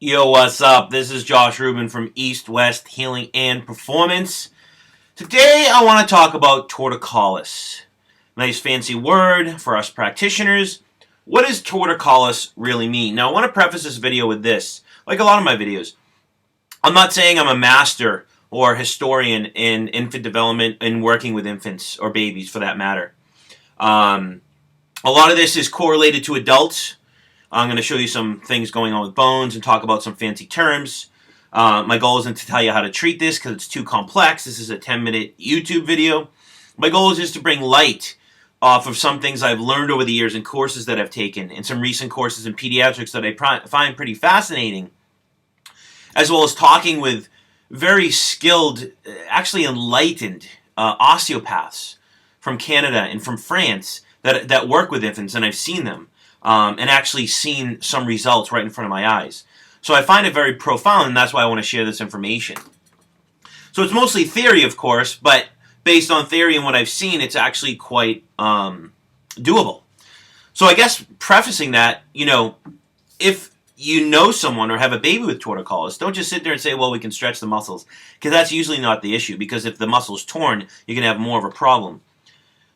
Yo, what's up? This is Josh Rubin from East West Healing and Performance. Today I want to talk about torticollis. Nice fancy word for us practitioners. What does torticollis really mean? Now I want to preface this video with this. Like a lot of my videos, I'm not saying I'm a master or historian in infant development and working with infants or babies for that matter. A lot of this is correlated to adults. I'm going to show you some things going on with bones and talk about some fancy terms. My goal isn't to tell you how to treat this because it's too complex. This is a 10-minute YouTube video. My goal is just to bring light off of some things I've learned over the years in courses that I've taken and some recent courses in pediatrics that I find pretty fascinating, as well as talking with very skilled, actually enlightened osteopaths from Canada and from France that work with infants, and I've seen them. And actually seen some results right in front of my eyes. So I find it very profound, and that's why I want to share this information. So it's mostly theory, of course, but based on theory and what I've seen, it's actually quite doable. So I guess prefacing that, if you know someone or have a baby with torticollis, don't just sit there and say, well, we can stretch the muscles, because that's usually not the issue, because if the muscle's torn, you're going to have more of a problem.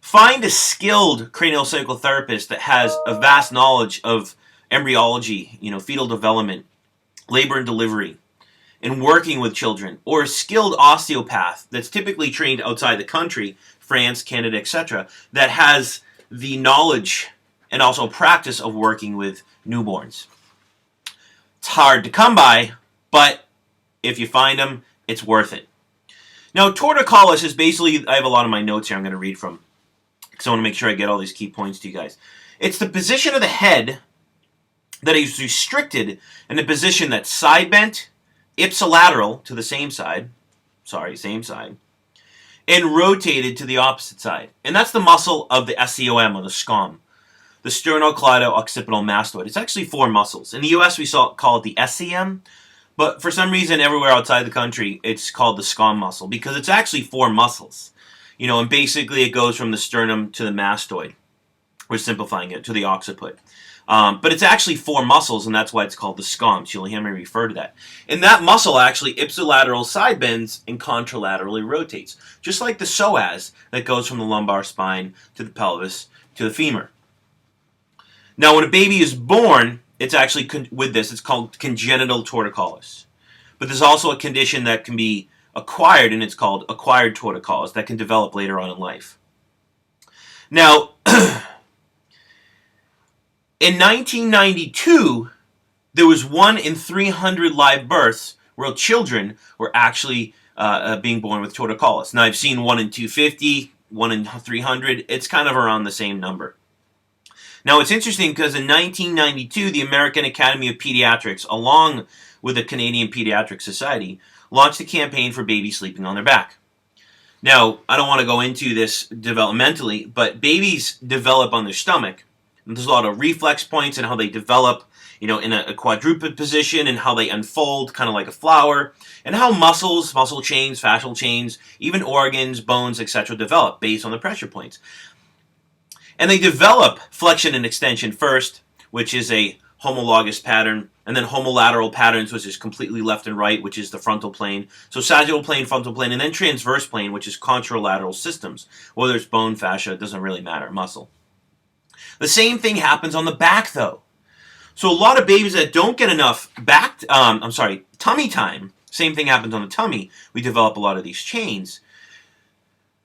Find a skilled cranial psychotherapist that has a vast knowledge of embryology, fetal development, labor and delivery, and working with children, or a skilled osteopath that's typically trained outside the country, France, Canada, etc., that has the knowledge and also practice of working with newborns. It's hard to come by, but if you find them, it's worth it. Now, torticollis is basically, I have a lot of my notes here I'm going to read from, because I want to make sure I get all these key points to you guys. It's the position of the head that is restricted in a position that's side bent, ipsilateral to the same side, and rotated to the opposite side. And that's the muscle of the SCOM, or the SCOM, the sternocleido-occipital mastoid. It's actually four muscles. In the US, we call it the SCM, but for some reason, everywhere outside the country, it's called the SCOM muscle, because it's actually four muscles. And basically it goes from the sternum to the mastoid. We're simplifying it to the occiput. But it's actually four muscles, and that's why it's called the SCOM. So you'll hear me refer to that. And that muscle actually ipsilateral side bends and contralaterally rotates, just like the psoas that goes from the lumbar spine to the pelvis to the femur. Now, when a baby is born, it's actually with this, it's called congenital torticollis. But there's also a condition that can be acquired, and it's called acquired torticollis, that can develop later on in life. Now, in 1992, there was 1 in 300 live births where children were actually being born with torticollis. Now, I've seen 1 in 250, 1 in 300. It's kind of around the same number. Now, it's interesting because in 1992, the American Academy of Pediatrics, along with the Canadian Pediatric Society, launched a campaign for babies sleeping on their back. Now, I don't want to go into this developmentally, but babies develop on their stomach. And there's a lot of reflex points and how they develop, in a quadruped position, and how they unfold kind of like a flower, and how muscles, muscle chains, fascial chains, even organs, bones, etc. develop based on the pressure points. And they develop flexion and extension first, which is a homologous pattern, and then homolateral patterns, which is completely left and right, which is the frontal plane. So sagittal plane, frontal plane, and then transverse plane, which is contralateral systems. Whether it's bone, fascia, it doesn't really matter, muscle. The same thing happens on the back, though. So a lot of babies that don't get enough tummy time, same thing happens on the tummy. We develop a lot of these chains.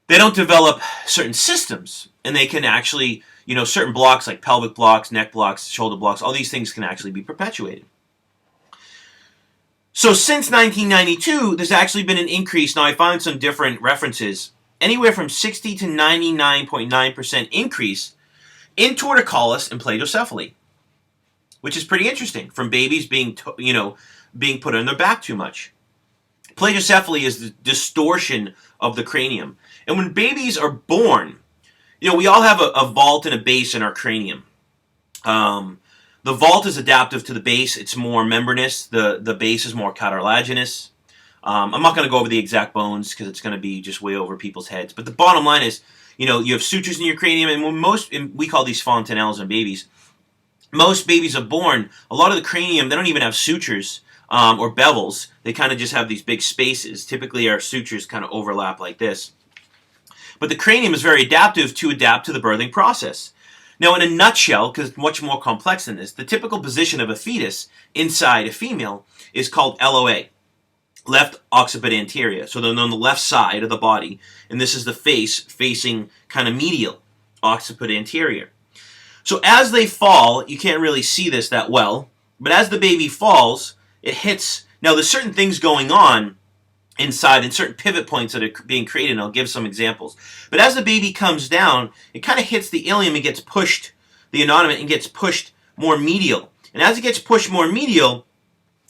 They don't develop certain systems, and they can actually, certain blocks like pelvic blocks, neck blocks, shoulder blocks, all these things can actually be perpetuated. So since 1992, there's actually been an increase. Now, I found some different references. Anywhere from 60 to 99.9% increase in torticollis and plagioccephaly, which is pretty interesting, from babies being put on their back too much. Plagioccephaly is the distortion of the cranium. And when babies are born, we all have a vault and a base in our cranium. The vault is adaptive to the base. It's more membranous. The base is more cartilaginous. I'm not going to go over the exact bones because it's going to be just way over people's heads. But the bottom line is, you have sutures in your cranium, and we call these fontanelles in babies. Most babies are born, a lot of the cranium, they don't even have sutures. or bevels. They kind of just have these big spaces. Typically, our sutures kind of overlap like this. But the cranium is very adaptive to adapt to the birthing process. Now, in a nutshell, because it's much more complex than this, the typical position of a fetus inside a female is called LOA, left occiput anterior. So they're on the left side of the body, and this is the face facing kind of medial, occiput anterior. So as they fall, you can't really see this that well, but as the baby falls, it hits. Now, there's certain things going on inside and certain pivot points that are being created, and I'll give some examples. But as the baby comes down, it kind of hits the ilium and gets pushed, the innominate, and gets pushed more medial. And as it gets pushed more medial,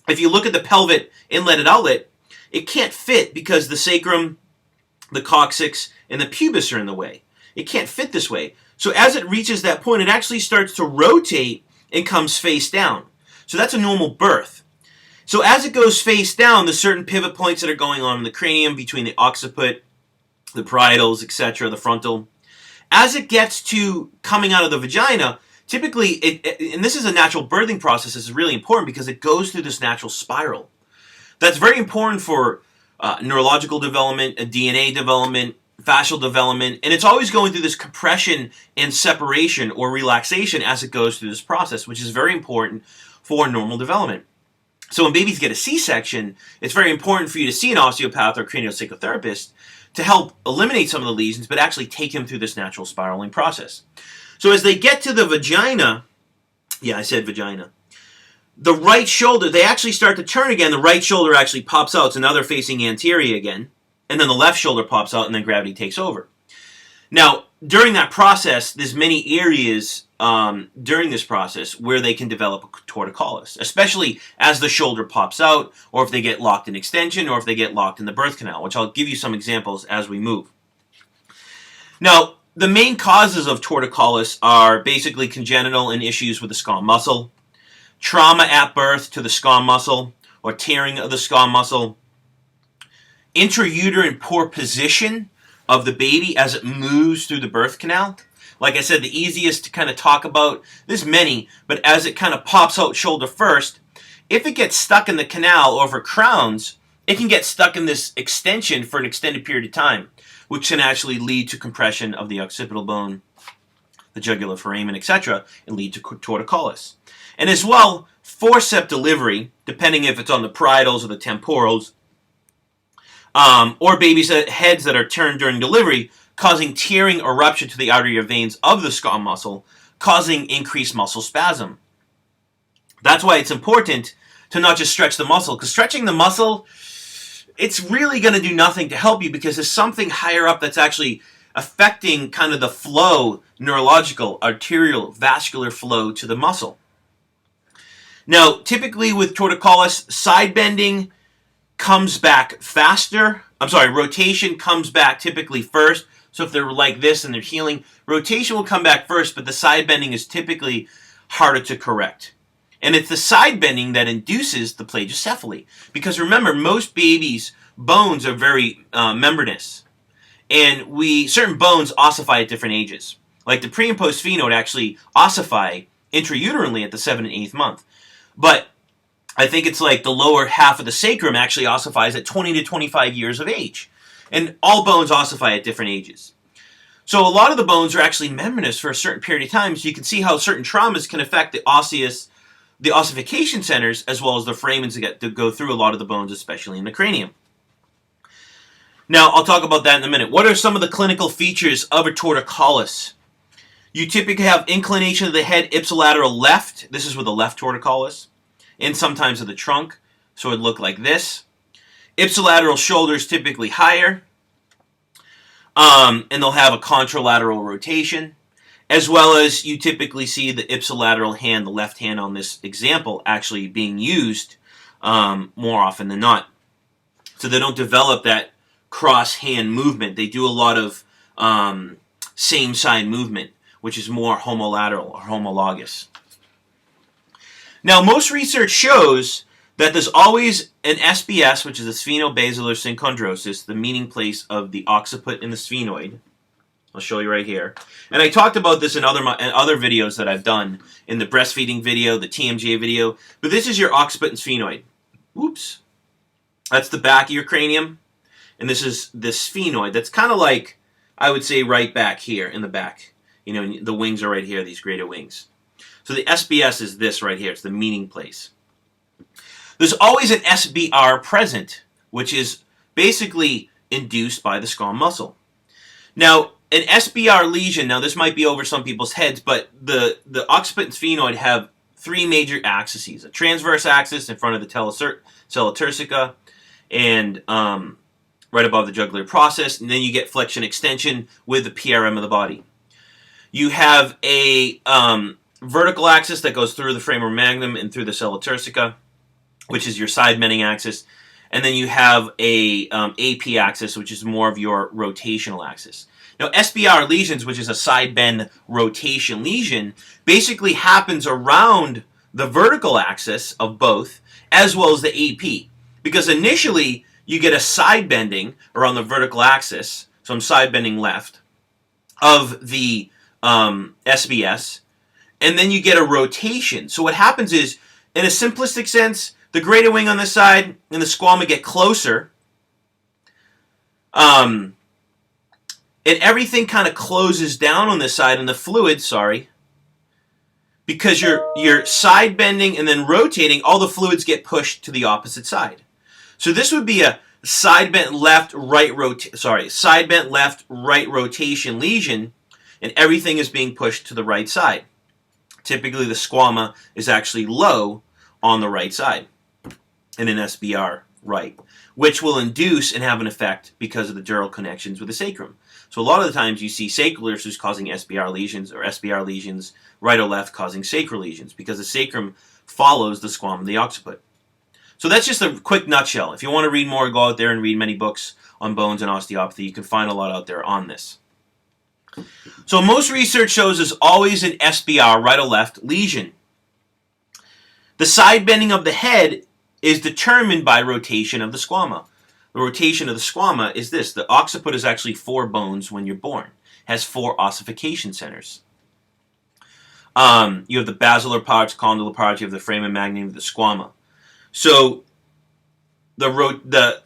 if you look at the pelvic inlet and outlet, it can't fit because the sacrum, the coccyx, and the pubis are in the way. It can't fit this way. So as it reaches that point, it actually starts to rotate and comes face down. So that's a normal birth. So as it goes face down, there's certain pivot points that are going on in the cranium between the occiput, the parietals, etc., the frontal. As it gets to coming out of the vagina, typically, and this is a natural birthing process, this is really important because it goes through this natural spiral. That's very important for neurological development, DNA development, fascial development, and it's always going through this compression and separation or relaxation as it goes through this process, which is very important for normal development. So when babies get a C-section, it's very important for you to see an osteopath or cranial psychotherapist to help eliminate some of the lesions, but actually take him through this natural spiraling process. So as they get to the vagina, yeah, I said vagina, the right shoulder, they actually start to turn again. The right shoulder actually pops out, so now they're facing anterior again, and then the left shoulder pops out, and then gravity takes over. Now, during that process, there's many areas during this process where they can develop a torticollis, especially as the shoulder pops out, or if they get locked in extension, or if they get locked in the birth canal, which I'll give you some examples as we move. Now, the main causes of torticollis are basically congenital and issues with the SCOM muscle, trauma at birth to the SCOM muscle, or tearing of the SCOM muscle, intrauterine poor position of the baby as it moves through the birth canal. Like I said, the easiest to kind of talk about, there's many, but as it kind of pops out shoulder first, if it gets stuck in the canal or if it crowns, it can get stuck in this extension for an extended period of time, which can actually lead to compression of the occipital bone, the jugular foramen, etc., and lead to torticollis. And as well, forceps delivery, depending if it's on the parietals or the temporals, or babies' heads that are turned during delivery, causing tearing or rupture to the artery or veins of the SCOM muscle, causing increased muscle spasm. That's why it's important to not just stretch the muscle, because stretching the muscle, it's really going to do nothing to help you because there's something higher up that's actually affecting kind of the flow, neurological, arterial, vascular flow to the muscle. Now, typically with torticollis, side bending comes back faster. Rotation comes back typically first. So if they're like this and they're healing, rotation will come back first, but the side bending is typically harder to correct. And it's the side bending that induces the plagiocephaly. Because remember, most babies' bones are very membranous. And certain bones ossify at different ages. Like the pre and post sphenoid actually ossify intrauterинely at the 7th and 8th month. But I think it's like the lower half of the sacrum actually ossifies at 20 to 25 years of age. And all bones ossify at different ages. So a lot of the bones are actually membranous for a certain period of time. So you can see how certain traumas can affect the ossification centers, as well as the foramens that go through a lot of the bones, especially in the cranium. Now, I'll talk about that in a minute. What are some of the clinical features of a torticollis? You typically have inclination of the head ipsilateral left. This is with a left torticollis. And sometimes of the trunk. So it would look like this. Ipsilateral shoulders typically higher. And they'll have a contralateral rotation. As well as you typically see the ipsilateral hand, the left hand on this example, actually being used more often than not. So they don't develop that cross-hand movement. They do a lot of same-side movement, which is more homolateral or homologous. Now, most research shows that there's always an SBS, which is a spheno-basilar synchondrosis, the meeting place of the occiput and the sphenoid. I'll show you right here. And I talked about this in other videos that I've done, in the breastfeeding video, the TMJ video, but this is your occiput and sphenoid. Oops. That's the back of your cranium. And this is this sphenoid. That's kind of like, I would say, right back here in the back. You know, the wings are right here, these greater wings. So the SBS is this right here. It's the meeting place. There's always an SBR present, which is basically induced by the SCOM muscle. Now, an SBR lesion, now this might be over some people's heads, but the occiput and sphenoid have three major axes. A transverse axis in front of the sella turcica and right above the jugular process, and then you get flexion extension with the PRM of the body. You have a vertical axis that goes through the femur magnum and through the sella turcica, which is your side bending axis. And then you have a AP axis, which is more of your rotational axis. Now, SBR lesions, which is a side bend rotation lesion, basically happens around the vertical axis of both, as well as the AP. Because initially, you get a side bending around the vertical axis, so I'm side bending left, of the SBS, and then you get a rotation. So what happens is, in a simplistic sense, the greater wing on this side and the squama get closer, and everything kind of closes down on this side, and the fluid, because you're side bending and then rotating, all the fluids get pushed to the opposite side. So this would be a side bent left, right rotation lesion, and everything is being pushed to the right side. Typically, the squama is actually low on the right side in an SBR right, which will induce and have an effect because of the dural connections with the sacrum. So a lot of the times you see sacral issues causing SBR lesions, or SBR lesions right or left causing sacral lesions, because the sacrum follows the squama and the occiput. So that's just a quick nutshell. If you want to read more, go out there and read many books on bones and osteopathy. You can find a lot out there on this. So most research shows there's always an SBR, right or left, lesion. The side bending of the head is determined by rotation of the squama. The rotation of the squama is this. The occiput is actually 4 bones when you're born. It has 4 ossification centers. You have the basilar parts, condylar parts, you have the foramen magnum, the squama. So the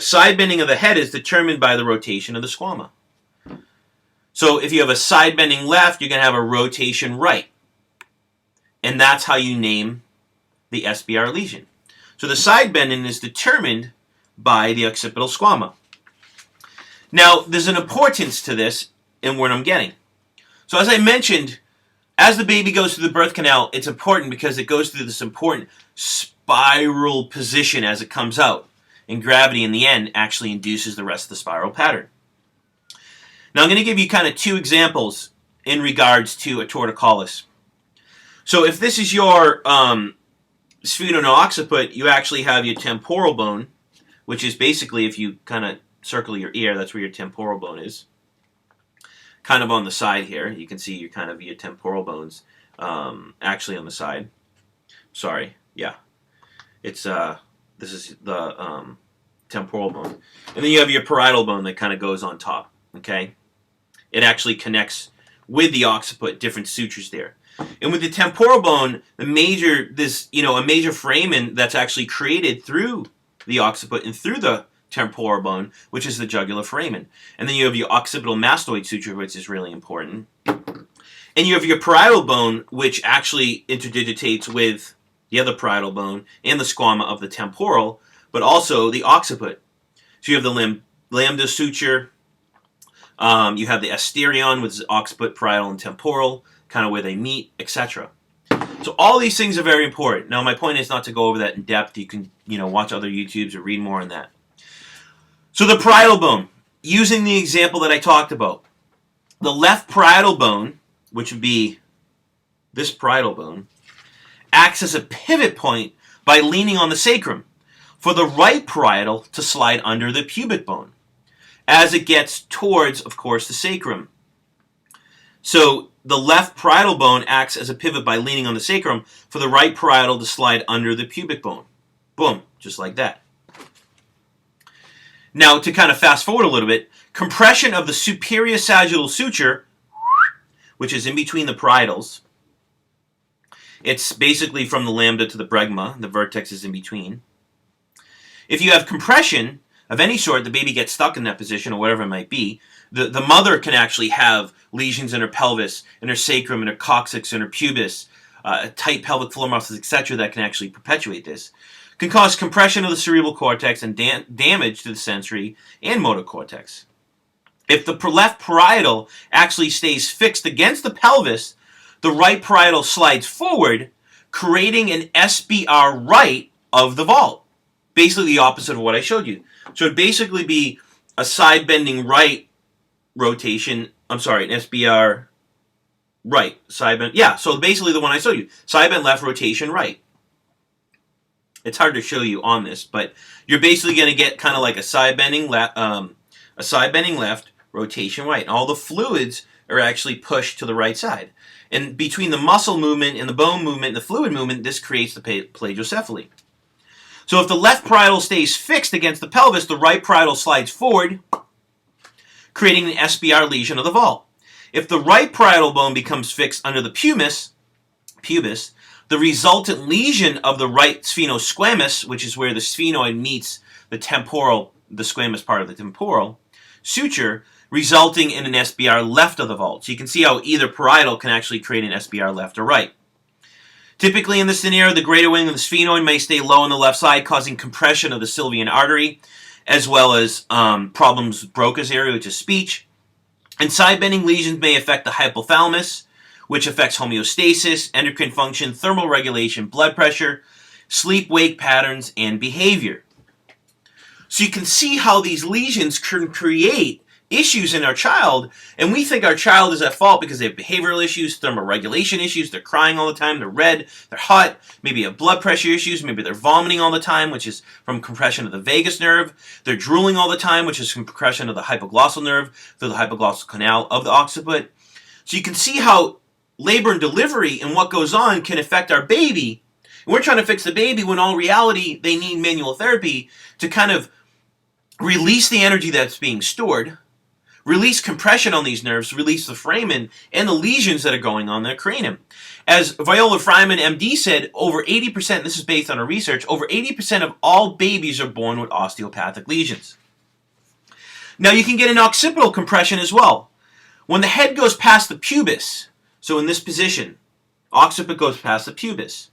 side bending of the head is determined by the rotation of the squama. So if you have a side bending left, you're going to have a rotation right. And that's how you name the SBR lesion. So the side bending is determined by the occipital squama. Now, there's an importance to this in what I'm getting. So as I mentioned, as the baby goes through the birth canal, it's important because it goes through this important spiral position as it comes out. And gravity in the end actually induces the rest of the spiral pattern. Now I'm going to give you kind of 2 examples in regards to a torticollis. So if this is your sphenoid-occiput, you actually have your temporal bone, which is basically, if you kind of circle your ear, that's where your temporal bone is. Kind of on the side here. You can see your temporal bones actually on the side. Sorry, yeah. It's this is the temporal bone. And then you have your parietal bone that kind of goes on top, okay? It actually connects with the occiput, different sutures there. And with the temporal bone, a major foramen that's actually created through the occiput and through the temporal bone, which is the jugular foramen. And then you have your occipital mastoid suture, which is really important. And you have your parietal bone, which actually interdigitates with the other parietal bone and the squama of the temporal, but also the occiput. So you have the lambda suture. You have the asterion, which is occiput, parietal, and temporal, kind of where they meet, etc. So all these things are very important. Now, my point is not to go over that in depth. You can, watch other YouTubes or read more on that. So the parietal bone, using the example that I talked about, the left parietal bone, which would be this parietal bone, acts as a pivot point by leaning on the sacrum for the right parietal to slide under the pubic bone as it gets towards, of course, the sacrum. So the left parietal bone acts as a pivot by leaning on the sacrum for the right parietal to slide under the pubic bone. Boom, just like that. Now, to kind of fast forward a little bit, compression of the superior sagittal suture, which is in between the parietals. It's basically from the lambda to the bregma. The vertex is in between. If you have compression of any sort, the baby gets stuck in that position or whatever it might be. The mother can actually have lesions in her pelvis, in her sacrum, in her coccyx, in her pubis, tight pelvic floor muscles, etc. that can actually perpetuate this. Can cause compression of the cerebral cortex and damage to the sensory and motor cortex. If the left parietal actually stays fixed against the pelvis, the right parietal slides forward, creating an SBR right of the vault. Basically the opposite of what I showed you. So it'd basically be a side bending right rotation, an SBR right, side bend, yeah, so basically the one I showed you, side bend left, rotation right. It's hard to show you on this, but you're basically going to get kind of like a side bending left, rotation right. And all the fluids are actually pushed to the right side. And between the muscle movement and the bone movement and the fluid movement, this creates the plagiocephaly. So if the left parietal stays fixed against the pelvis, the right parietal slides forward, creating an SBR lesion of the vault. If the right parietal bone becomes fixed under the pubis, the resultant lesion of the right spheno-squamous, which is where the sphenoid meets the squamous part of the temporal suture, resulting in an SBR left of the vault. So you can see how either parietal can actually create an SBR left or right. Typically in this scenario, the greater wing of the sphenoid may stay low on the left side, causing compression of the sylvian artery, as well as problems with Broca's area, which is speech. And side-bending lesions may affect the hypothalamus, which affects homeostasis, endocrine function, thermal regulation, blood pressure, sleep-wake patterns, and behavior. So you can see how these lesions can create issues in our child, and we think our child is at fault because they have behavioral issues, thermal regulation issues, they're crying all the time, they're red, they're hot, maybe have blood pressure issues, maybe they're vomiting all the time, which is from compression of the vagus nerve, they're drooling all the time, which is from compression of the hypoglossal nerve through the hypoglossal canal of the occiput. So you can see how labor and delivery and what goes on can affect our baby. And we're trying to fix the baby when in reality they need manual therapy to kind of release the energy that's being stored, release compression on these nerves, release the foramen and the lesions that are going on in the cranium. As Viola Fryman, MD, said, over 80%, this is based on her research, over 80% of all babies are born with osteopathic lesions. Now you can get an occipital compression as well. When the head goes past the pubis, so in this position, occiput goes past the pubis,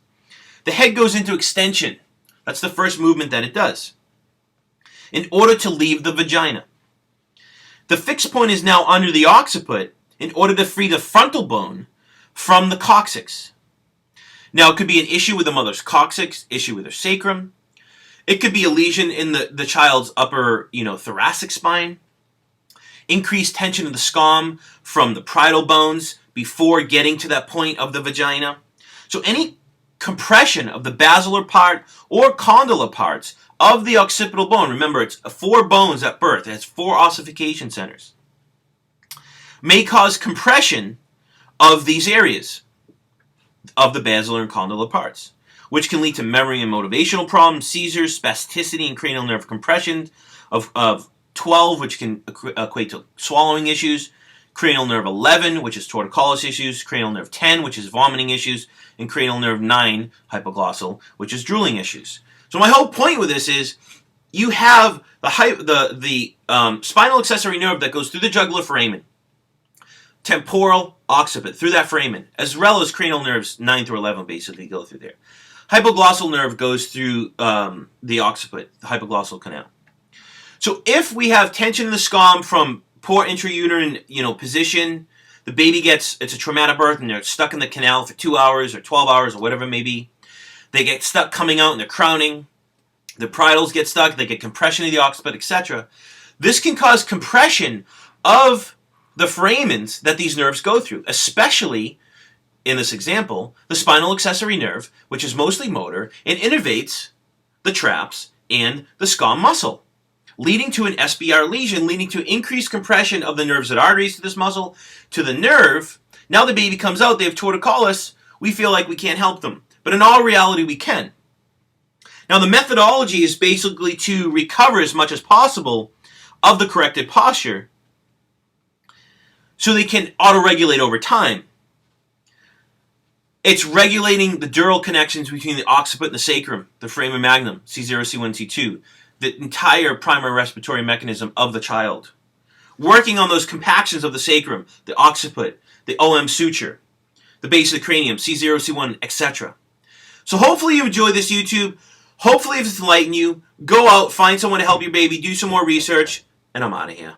the head goes into extension. That's the first movement that it does, in order to leave the vagina. The fixed point is now under the occiput in order to free the frontal bone from the coccyx. Now, it could be an issue with the mother's coccyx, issue with her sacrum. It could be a lesion in the child's upper, thoracic spine. Increased tension of the SCOM from the parietal bones before getting to that point of the vagina. So any compression of the basilar part or condylar parts of the occipital bone, remember it's 4 bones at birth, it has 4 ossification centers, may cause compression of these areas of the basilar and condylar parts, which can lead to memory and motivational problems, seizures, spasticity, and cranial nerve compression of 12, which can equate to swallowing issues, cranial nerve 11, which is torticollis issues, cranial nerve 10, which is vomiting issues, and cranial nerve 9, hypoglossal, which is drooling issues. So my whole point with this is you have the spinal accessory nerve that goes through the jugular foramen, temporal, occiput, through that foramen, as well as cranial nerves 9 through 11 basically go through there. Hypoglossal nerve goes through the occiput, the hypoglossal canal. So if we have tension in the SCOM from poor intra-uterine position, the baby it's a traumatic birth and they're stuck in the canal for 2 hours or 12 hours or whatever it may be. They get stuck coming out and they're crowning. The parietals get stuck. They get compression of the occiput, etc. This can cause compression of the foramens that these nerves go through, especially, in this example, the spinal accessory nerve, which is mostly motor, and innervates the traps and the SCOM muscle, leading to an SBR lesion, leading to increased compression of the nerves and arteries to this muscle, to the nerve. Now the baby comes out, they have torticollis, we feel like we can't help them. But in all reality, we can. Now, the methodology is basically to recover as much as possible of the corrected posture so they can auto-regulate over time. It's regulating the dural connections between the occiput and the sacrum, the foramen magnum, C0, C1, C2, the entire primary respiratory mechanism of the child. Working on those compactions of the sacrum, the occiput, the OM suture, the base of the cranium, C0, C1, etc. So hopefully you enjoyed this YouTube. Hopefully it's enlightened you. Go out, find someone to help your baby, do some more research, and I'm out of here.